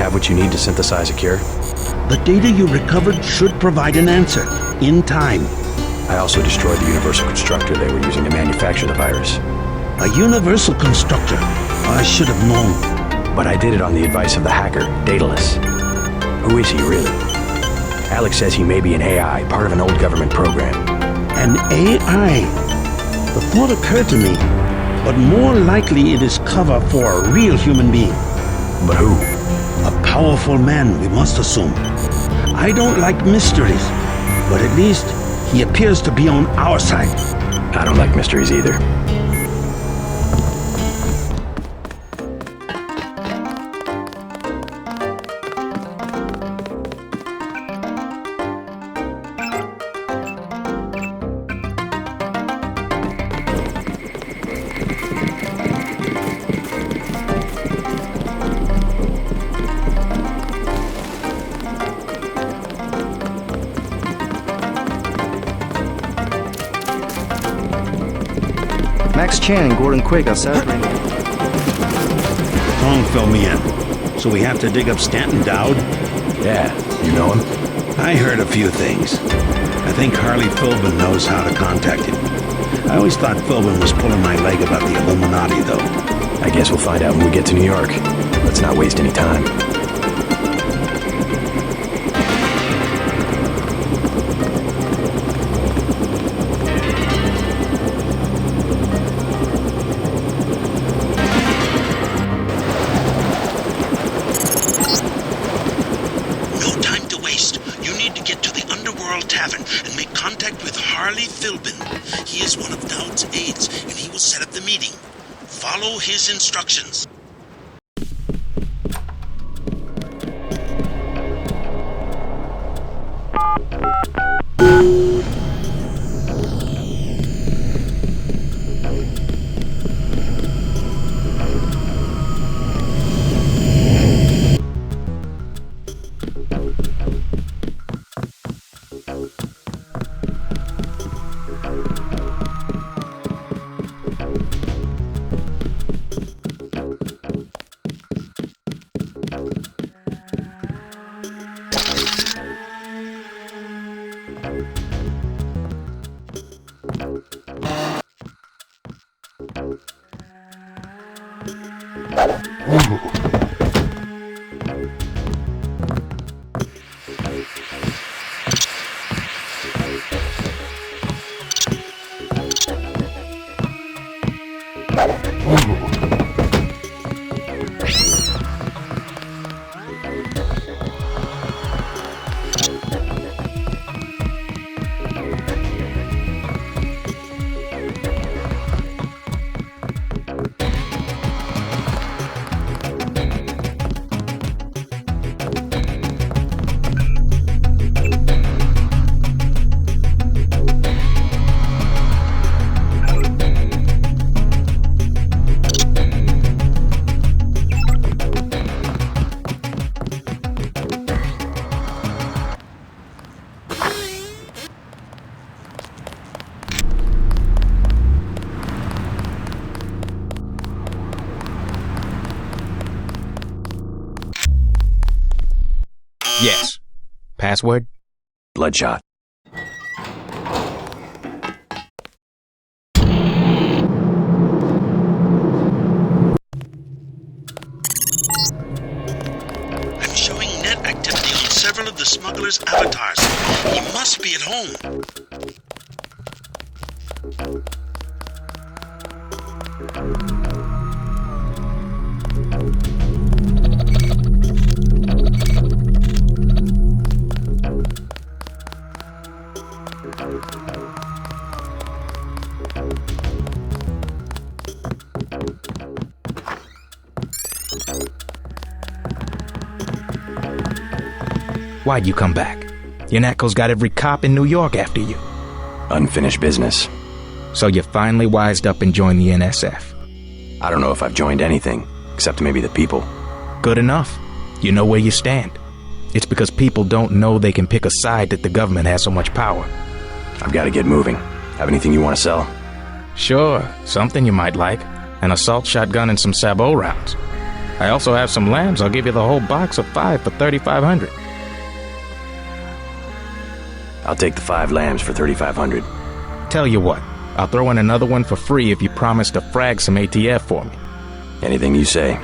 have what you need to synthesize a cure? The data you recovered should provide an answer, in time. I also destroyed the universal constructor they were using to manufacture the virus. A universal constructor? I should have known. But I did it on the advice of the hacker, Daedalus. Who is he, really? Alex says he may be an AI, part of an old government program. An AI? The thought occurred to me, but more likely it is cover for a real human being. But who? A powerful man, we must assume. I don't like mysteries, but at least he appears to be on our side. I don't like mysteries either. Max Chan and Gordon Quigg are celebrating. Tong filled me in. So we have to dig up Stanton Dowd? Yeah, you know him? I heard a few things. I think Harley Philbin knows how to contact him. I always thought Philbin was pulling my leg about the Illuminati, though. I guess we'll find out when we get to New York. Let's not waste any time. Tavern and make contact with Harley Philbin. He is one of Dowd's aides, and he will set up the meeting. Follow his instructions. Yes. Password? Bloodshot. I'm showing net activity on several of the smuggler's avatars. He must be at home. Why'd you come back? Your Knuckles got every cop in New York after you. Unfinished business. So you finally wised up and joined the NSF. I don't know if I've joined anything, except maybe the people. Good enough. You know where you stand. It's because people don't know they can pick a side that the government has so much power. I've got to get moving. Have anything you want to sell? Sure, something you might like. An assault shotgun and some sabot rounds. I also have some lambs. I'll give you the whole box of 5 for 3,500. I'll take the 5 lambs for 3,500. Tell you what, I'll throw in another one for free if you promise to frag some ATF for me. Anything you say.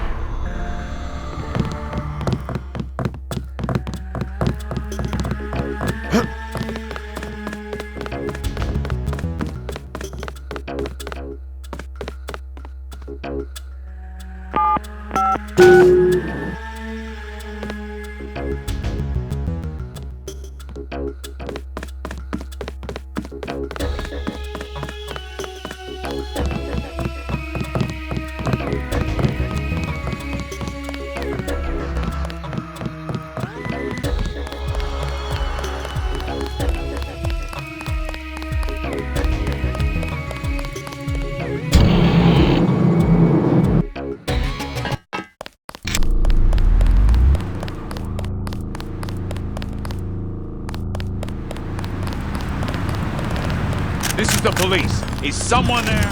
This is the police. Is someone there?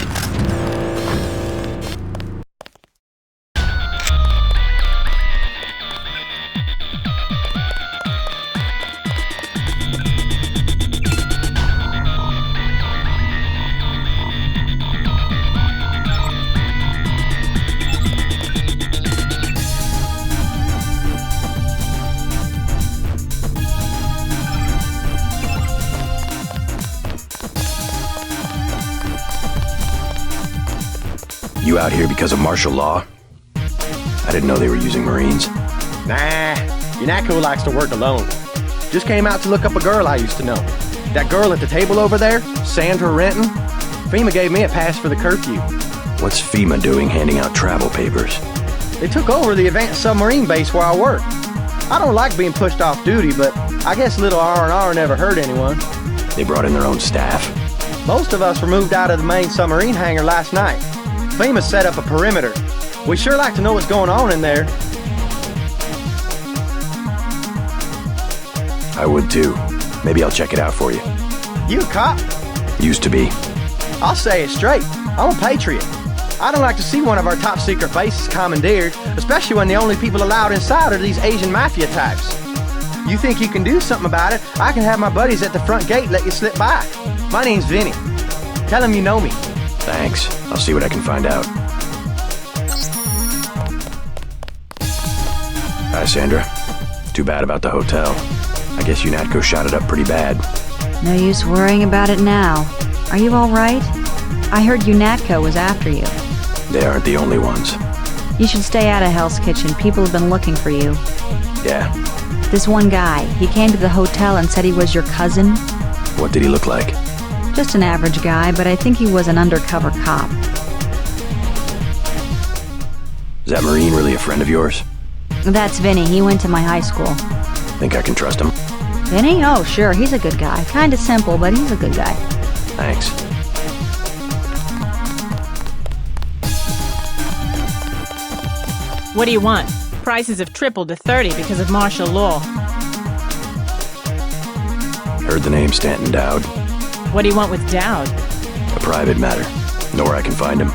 You out here because of martial law? I didn't know they were using Marines. Nah, Unako likes to work alone. Just came out to look up a girl I used to know. That girl at the table over there, Sandra Renton, FEMA gave me a pass for the curfew. What's FEMA doing handing out travel papers? They took over the advanced submarine base where I work. I don't like being pushed off duty, but I guess little R&R never hurt anyone. They brought in their own staff? Most of us were moved out of the main submarine hangar last night. FEMA set up a perimeter. We sure like to know what's going on in there. I would too. Maybe I'll check it out for you. You a cop? Used to be. I'll say it straight. I'm a patriot. I don't like to see one of our top secret bases commandeered, especially when the only people allowed inside are these Asian mafia types. You think you can do something about it? I can have my buddies at the front gate let you slip by. My name's Vinny. Tell them you know me. Thanks. I'll see what I can find out. Hi, Sandra. Too bad about the hotel. I guess UNATCO shot it up pretty bad. No use worrying about it now. Are you all right? I heard UNATCO was after you. They aren't the only ones. You should stay out of Hell's Kitchen. People have been looking for you. Yeah. This one guy, he came to the hotel and said he was your cousin. What did he look like? Just an average guy, but I think he was an undercover cop. Is that Marine really a friend of yours? That's Vinny. He went to my high school. Think I can trust him? Vinny? Oh, sure. He's a good guy. Kinda simple, but he's a good guy. Thanks. What do you want? Prices have tripled to 30 because of martial law. Heard the name Stanton Dowd. What do you want with Dowd? A private matter. Know where I can find him.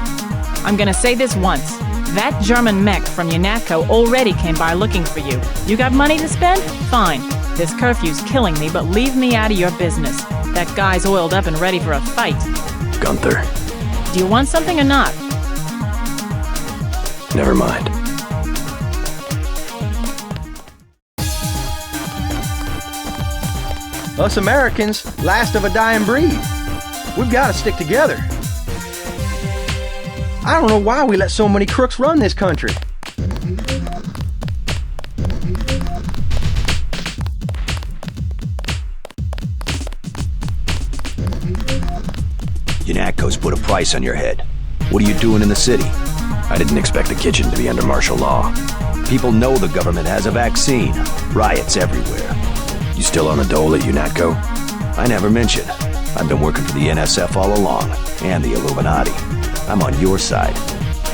I'm gonna say this once. That German mech from UNATCO already came by looking for you. You got money to spend? Fine. This curfew's killing me, but leave me out of your business. That guy's oiled up and ready for a fight. Gunther. Do you want something or not? Never mind. Us Americans, last of a dying breed. We've got to stick together. I don't know why we let so many crooks run this country. UNATCO's put a price on your head. What are you doing in the city? I didn't expect the kitchen to be under martial law. People know the government has a vaccine. Riots everywhere. You still on the dole at UNATCO? I never mentioned. I've been working for the NSF all along, and the Illuminati. I'm on your side.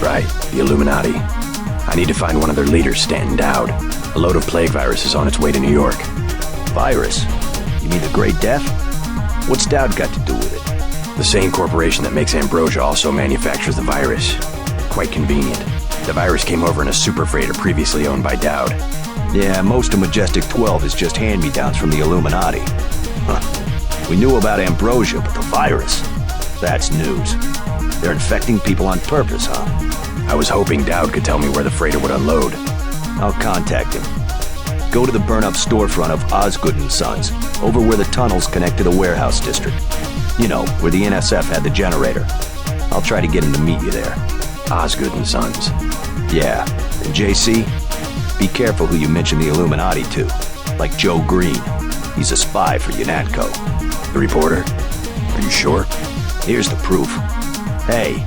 Right, the Illuminati. I need to find one of their leaders, Stanton Dowd. A load of plague virus is on its way to New York. Virus? You mean the Great Death? What's Dowd got to do with it? The same corporation that makes Ambrosia also manufactures the virus. Quite convenient. The virus came over in a super freighter previously owned by Dowd. Yeah, most of Majestic 12 is just hand-me-downs from the Illuminati. Huh. We knew about Ambrosia, but the virus? That's news. They're infecting people on purpose, huh? I was hoping Dowd could tell me where the freighter would unload. I'll contact him. Go to the burn-up storefront of Osgood & Sons, over where the tunnels connect to the warehouse district. You know, where the NSF had the generator. I'll try to get him to meet you there. Osgood & Sons. Yeah, and JC, be careful who you mention the Illuminati to. Like Joe Green. He's a spy for UNATCO. The reporter? Are you sure? Here's the proof. Hey,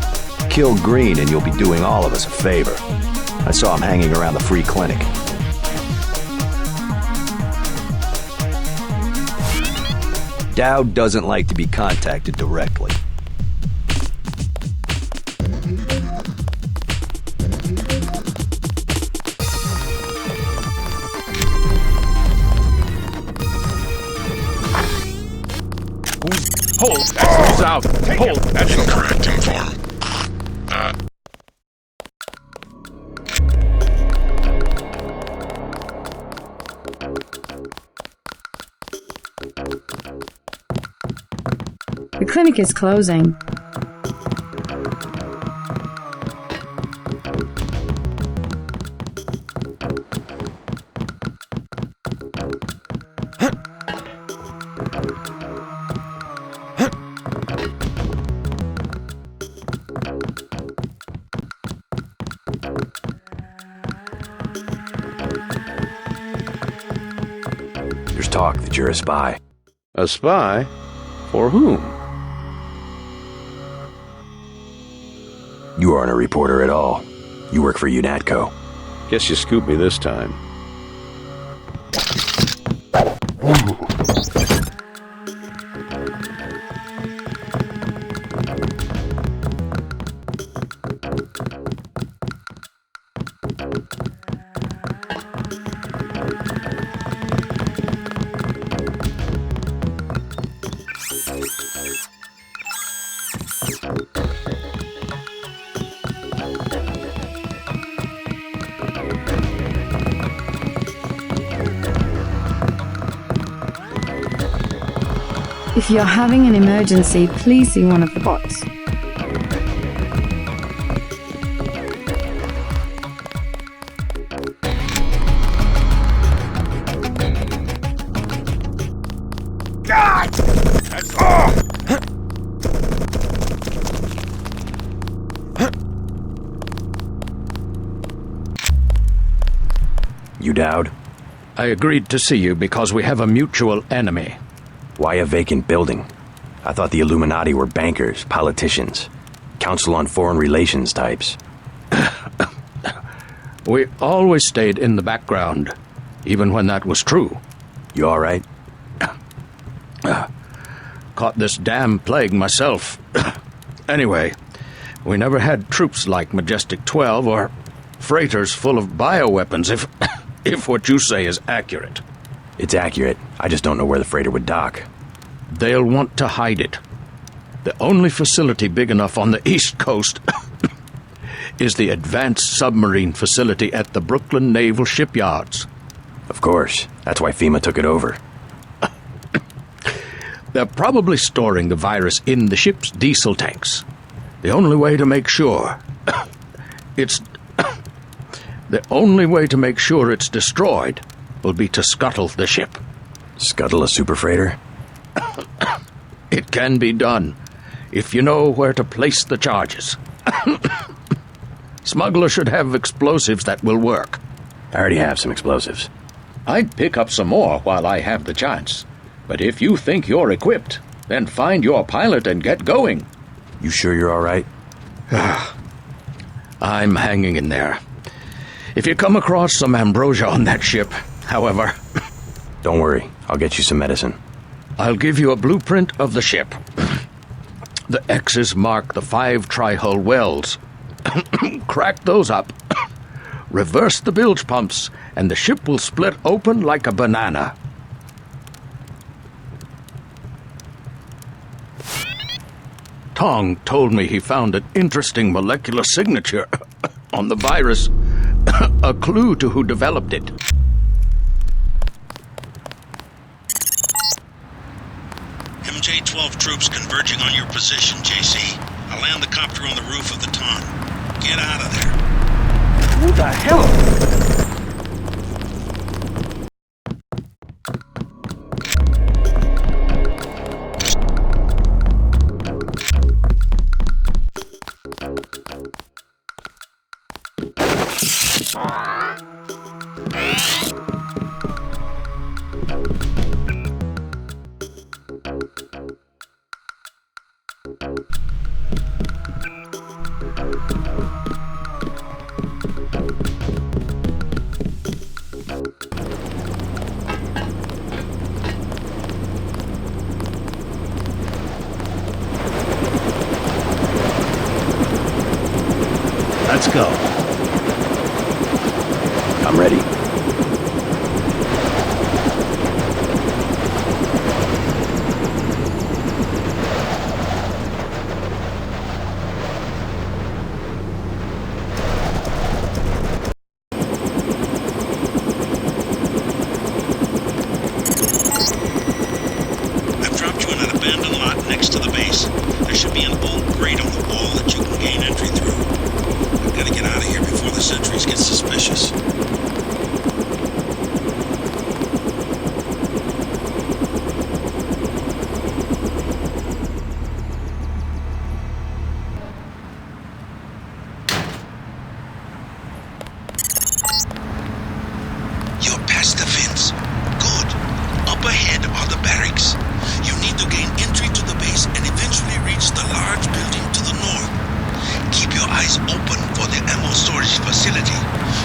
kill Green and you'll be doing all of us a favor. I saw him hanging around the free clinic. Dowd doesn't like to be contacted directly. Hold! That's who's out! Hold! That's Incorrect inform. The clinic is closing. There's talk that you're a spy. A spy? For whom? You aren't a reporter at all. You work for UNATCO. Guess you scooped me this time. If you're having an emergency, please see one of the bots. You Dowd? I agreed to see you because we have a mutual enemy. Why a vacant building? I thought the Illuminati were bankers, politicians, Council on Foreign Relations types. We always stayed in the background, even when that was true. You all right? Caught this damn plague myself. Anyway, we never had troops like Majestic 12 or freighters full of bioweapons, if what you say is accurate. It's accurate. I just don't know where the freighter would dock. They'll want to hide it. The only facility big enough on the East Coast is the Advanced Submarine Facility at the Brooklyn Naval Shipyards. Of course. That's why FEMA took it over. They're probably storing the virus in the ship's diesel tanks. The only way to make sure it's destroyed will be to scuttle the ship. Scuttle a super freighter? It can be done, if you know where to place the charges. Smuggler should have explosives that will work. I already have some explosives. I'd pick up some more while I have the chance. But if you think you're equipped, then find your pilot and get going. You sure you're all right? I'm hanging in there. If you come across some ambrosia on that ship, however... Don't worry, I'll get you some medicine. I'll give you a blueprint of the ship. The X's mark the 5 tri-hull wells. Crack those up. Reverse the bilge pumps, and the ship will split open like a banana. Tong told me he found an interesting molecular signature. on the virus, a clue to who developed it. MJ-12 troops converging on your position, JC. I'll land the copter on the roof of the Ton. Get out of there. Who the hell? Let's go. I'm ready. I've dropped you in an abandoned lot next to the base. There should be an old grate on the wall that you can gain entry through. I've got to get out of here before the sentries get suspicious. You're past the fence. Good. Up ahead are the barracks. You need to gain entry to the base and eventually reach the large building to the north. Keep your eyes open for the ammo storage facility.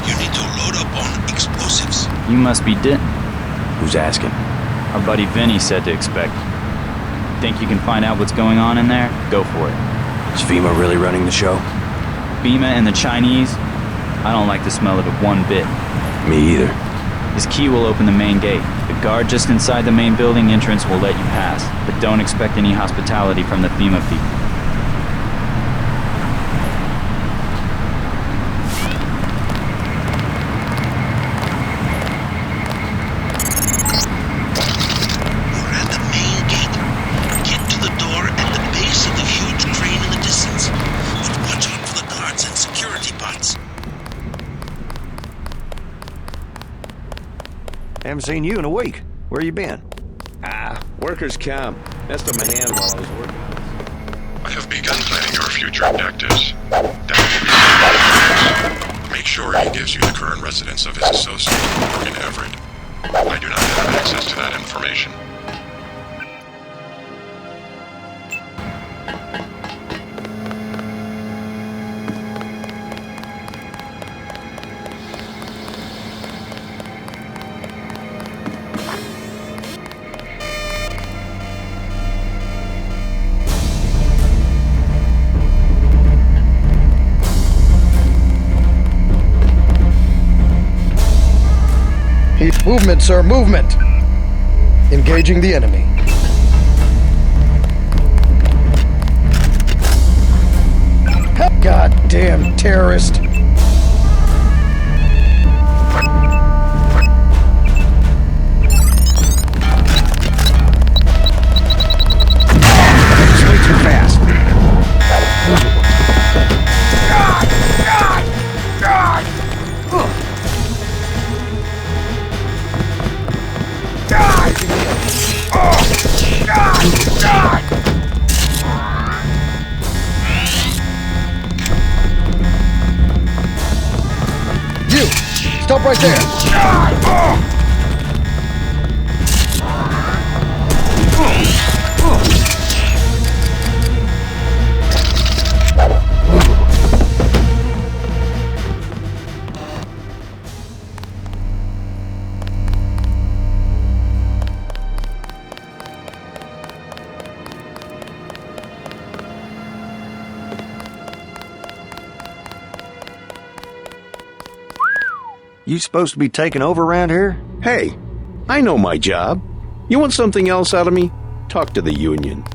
You need to load up on explosives. You must be Denton. Who's asking? Our buddy Vinny said to expect. Think you can find out what's going on in there? Go for it. Is FEMA really running the show? FEMA and the Chinese? I don't like the smell of it one bit. Me either. His key will open the main gate. The guard just inside the main building entrance will let you pass, but don't expect any hospitality from the FEMA people. You're at the main gate. Get to the door at the base of the huge crane in the distance. But watch out for the guards and security bots. Haven't seen you in a week. Where you been? Workers' camp. Messed up my hand while I was working. I have begun planning your future objectives. That will be. Make sure he gives you the current residence of his associate in Everett. I do not have access to that information. Movement, sir, movement! Engaging the enemy. Goddamn terrorist! It's way too fast. You! Stop right there! You supposed to be taking over around here? Hey, I know my job. You want something else out of me? Talk to the union.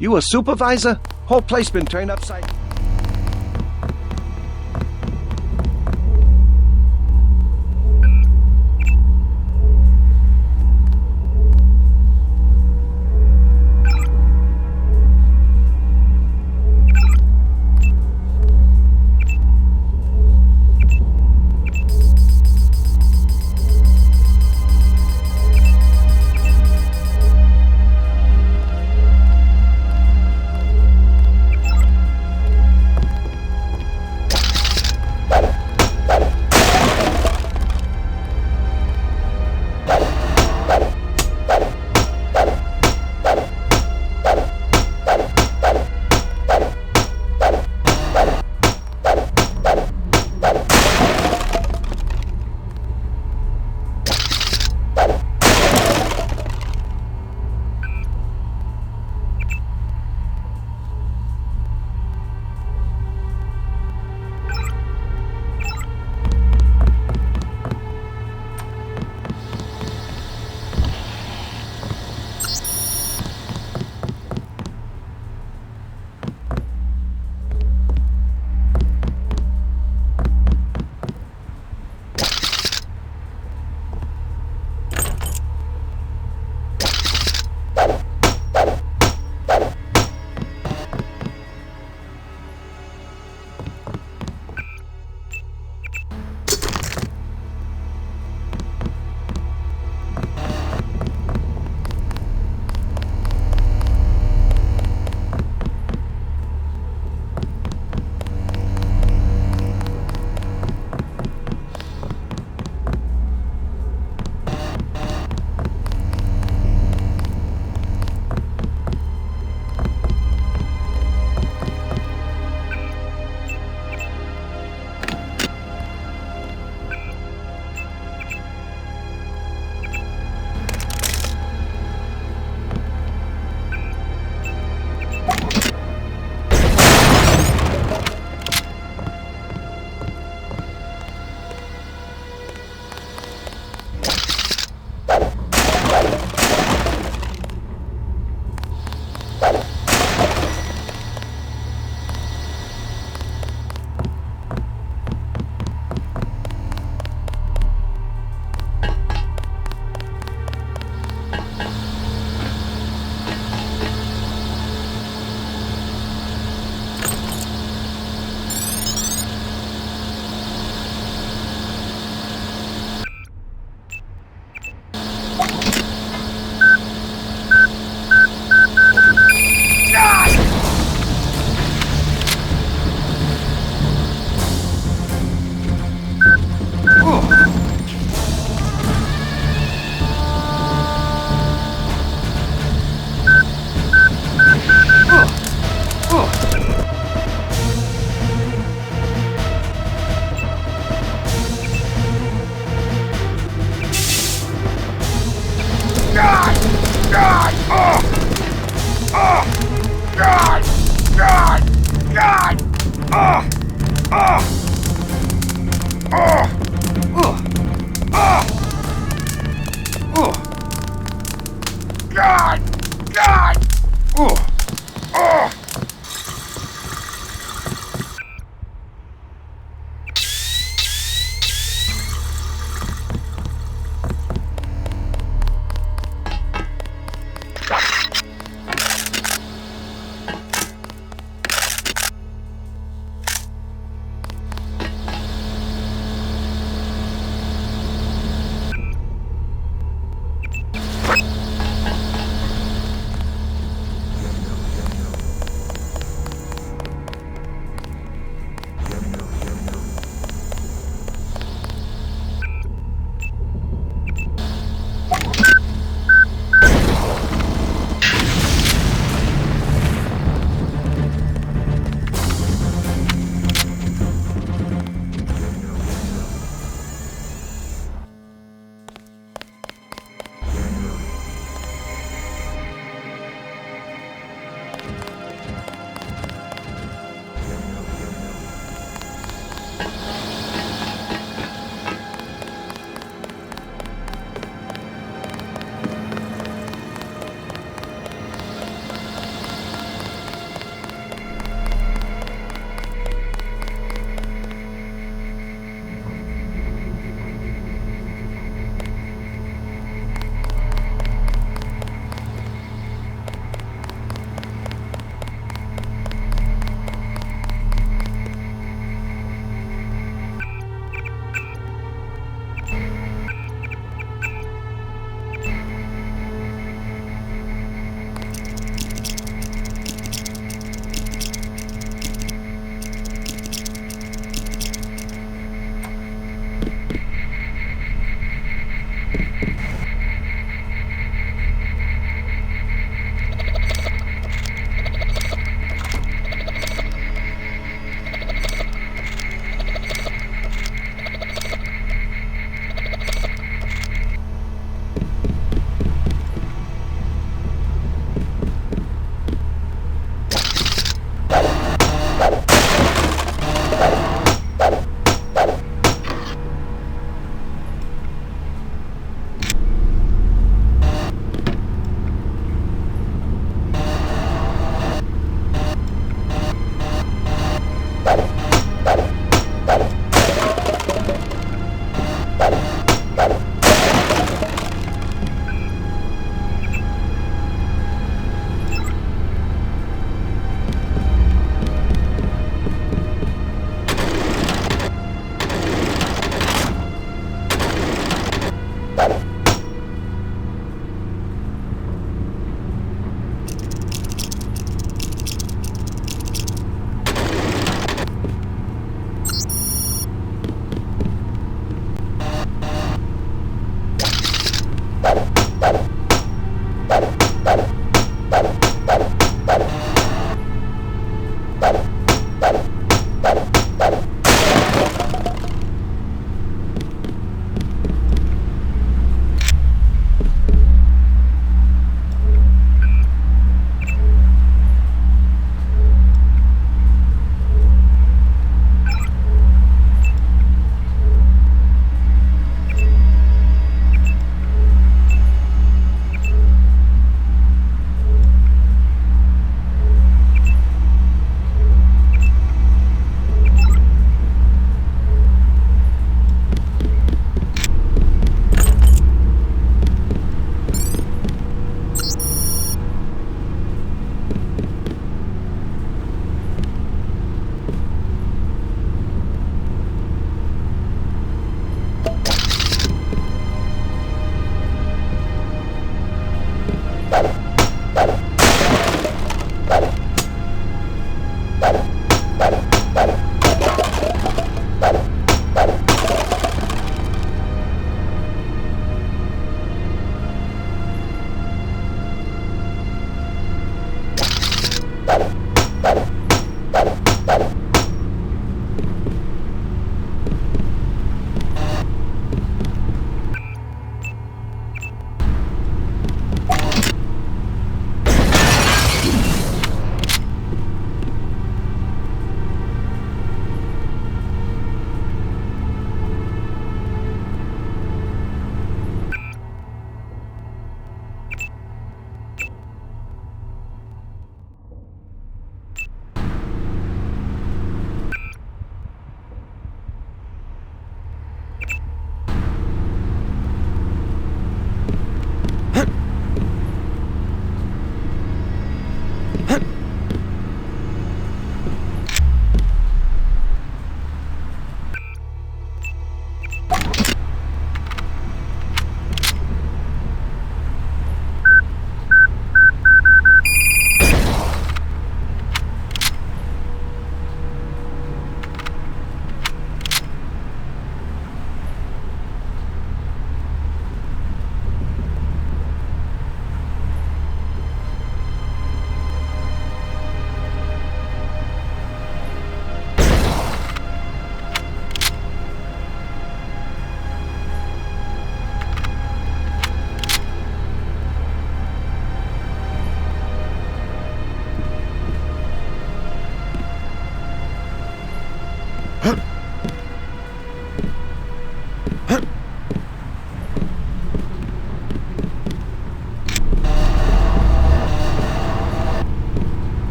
You a supervisor? Whole place been turned upside...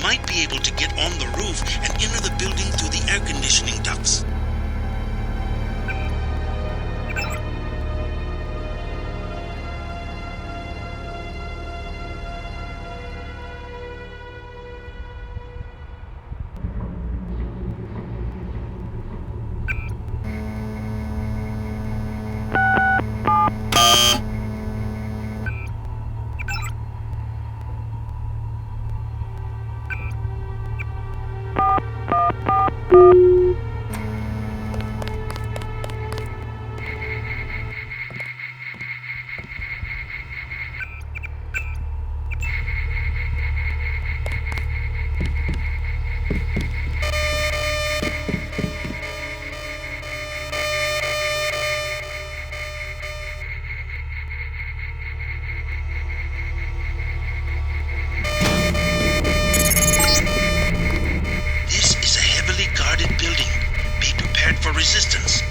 might be able to get on the roof and enter the building through the air conditioning ducts. Resistance.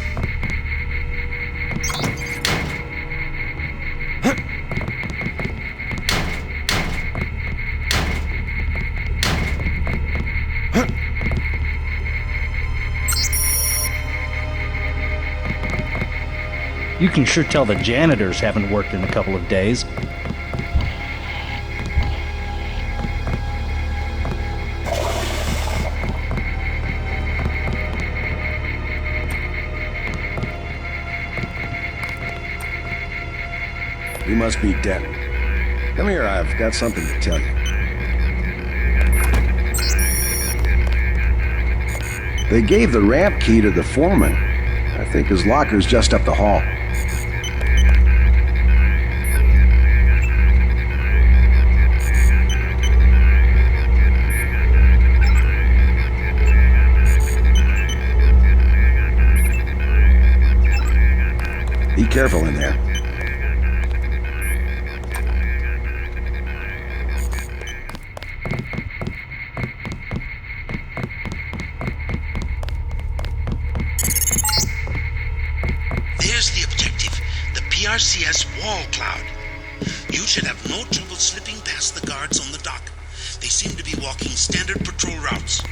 You can sure tell the janitors haven't worked in a couple of days. You must be Denton. Come here, I've got something to tell you. They gave the ramp key to the foreman. I think his locker's just up the hall. Be careful in there. RCS wall cloud. You should have no trouble slipping past the guards on the dock. They seem to be walking standard patrol routes.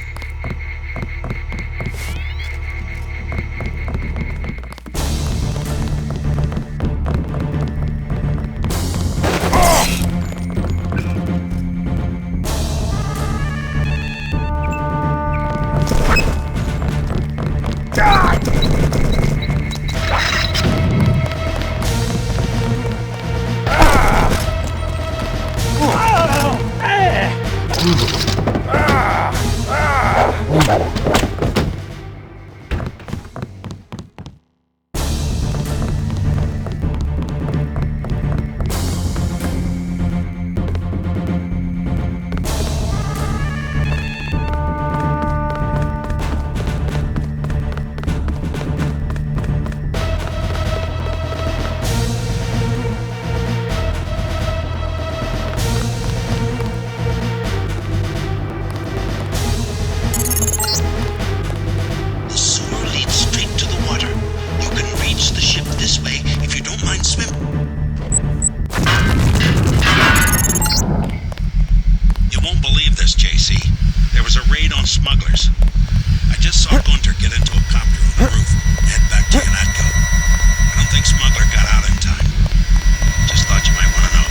Smugglers. I just saw Gunter get into a copter on the roof and head back to Yunatco. I don't think Smuggler got out in time. Just thought you might want to know.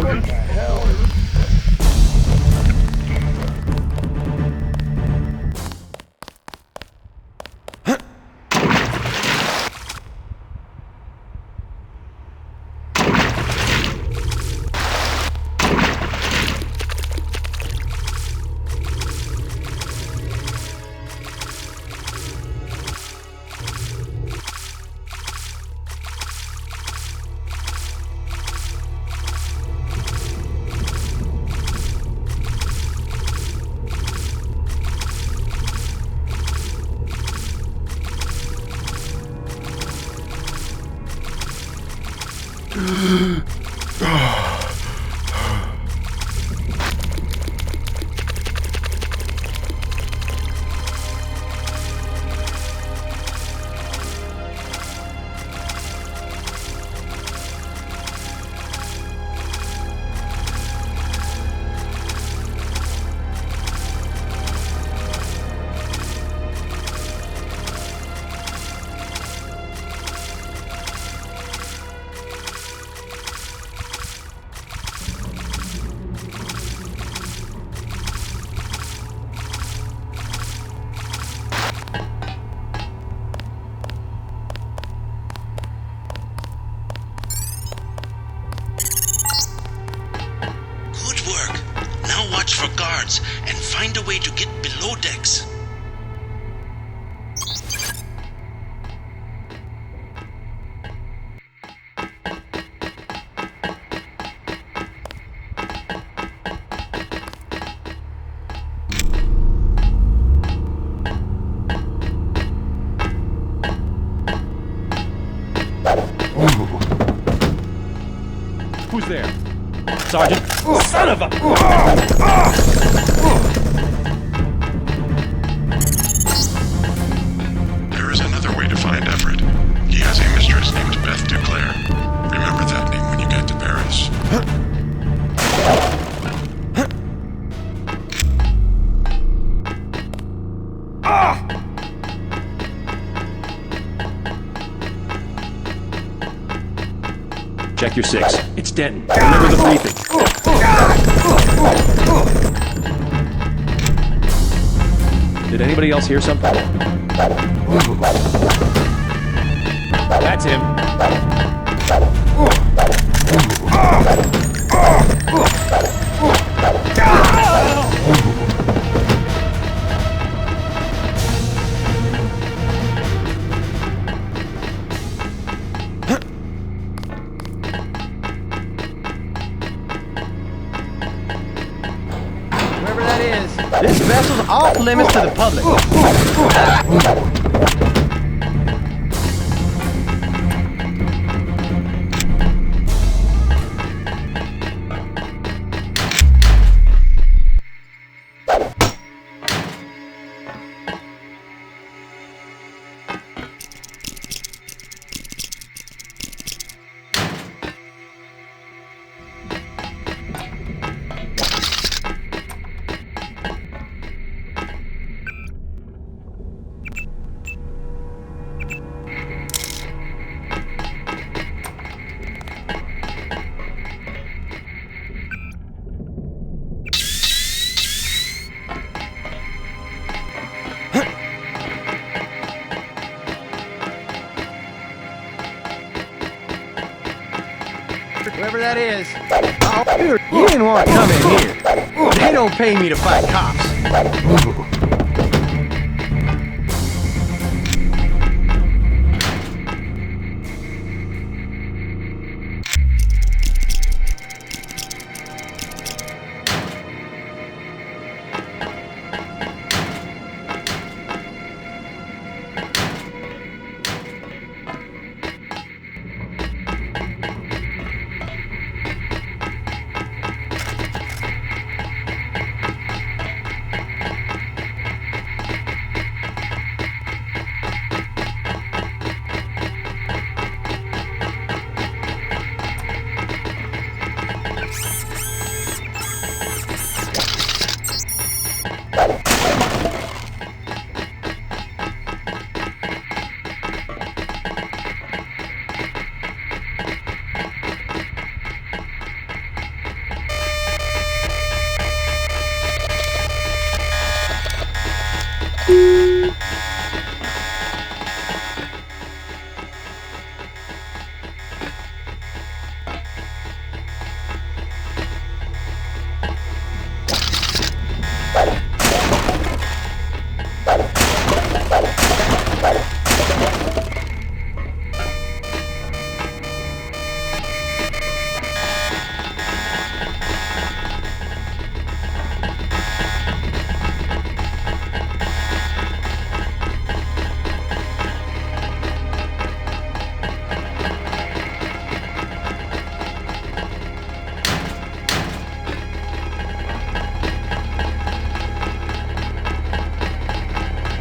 What the hell? Who's there? Sergeant. Son of a... There is another way to find Everett. He has a mistress named Beth Duclair. Remember that name when you get to Paris. Check your 6. It's Denton. Remember the briefing. Did anybody else hear something? That's him. Whoever that is, this vessel's off limits to the public. Whoever that is. Oh, you didn't want to come in here. They don't pay me to fight cops.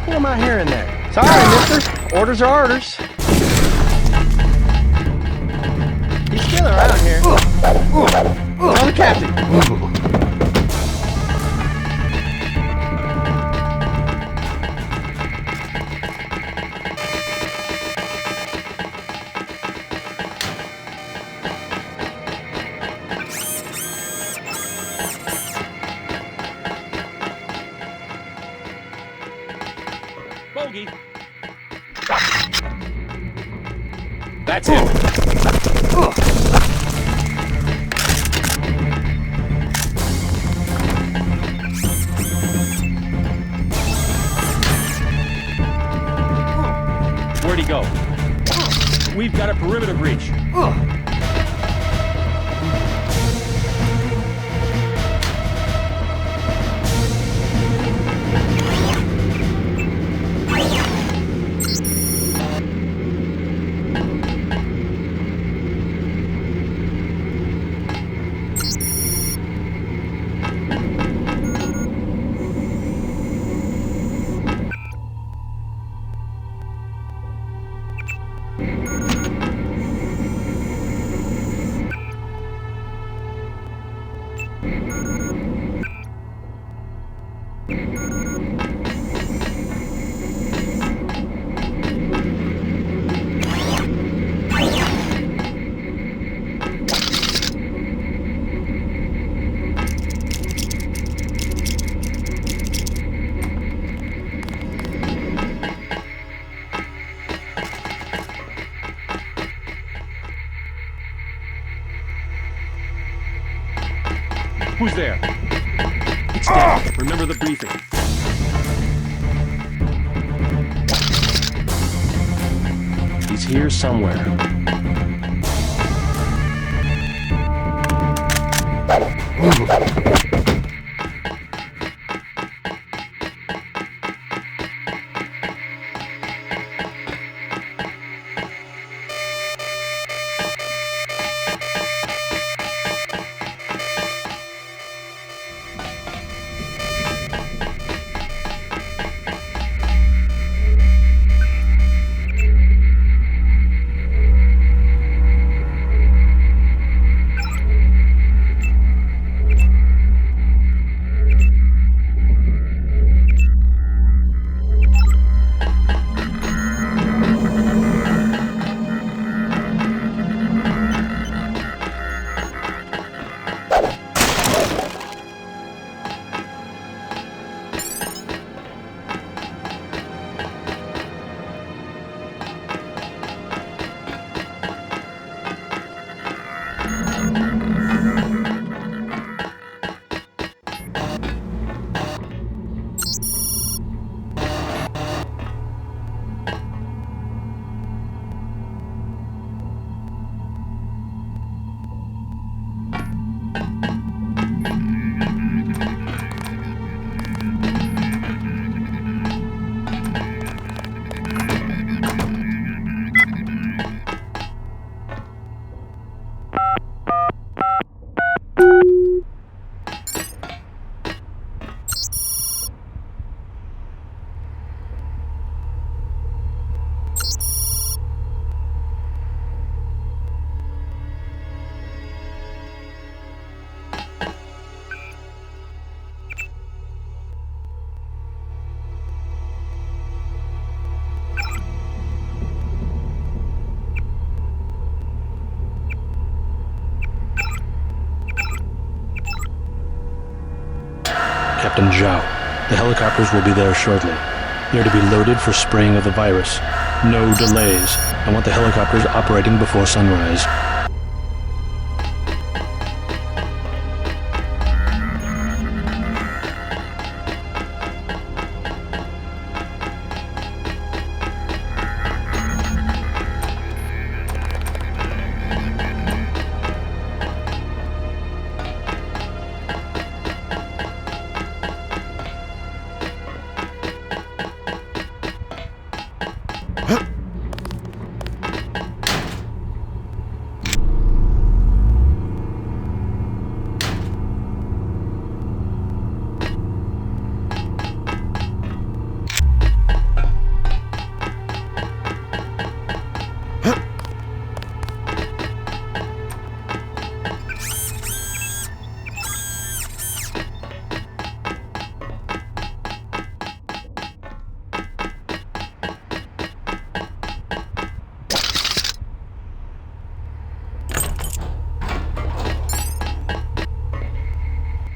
What am I hearing there? Sorry, mister. Orders are orders. He's still around here. Tell the captain. Bogey. That's him. Where'd he go? We've got a perimeter breach. Who's there? It's Denton. Remember the briefing. He's here somewhere. Captain Zhao. The helicopters will be there shortly. They are to be loaded for spraying of the virus. No delays. I want the helicopters operating before sunrise.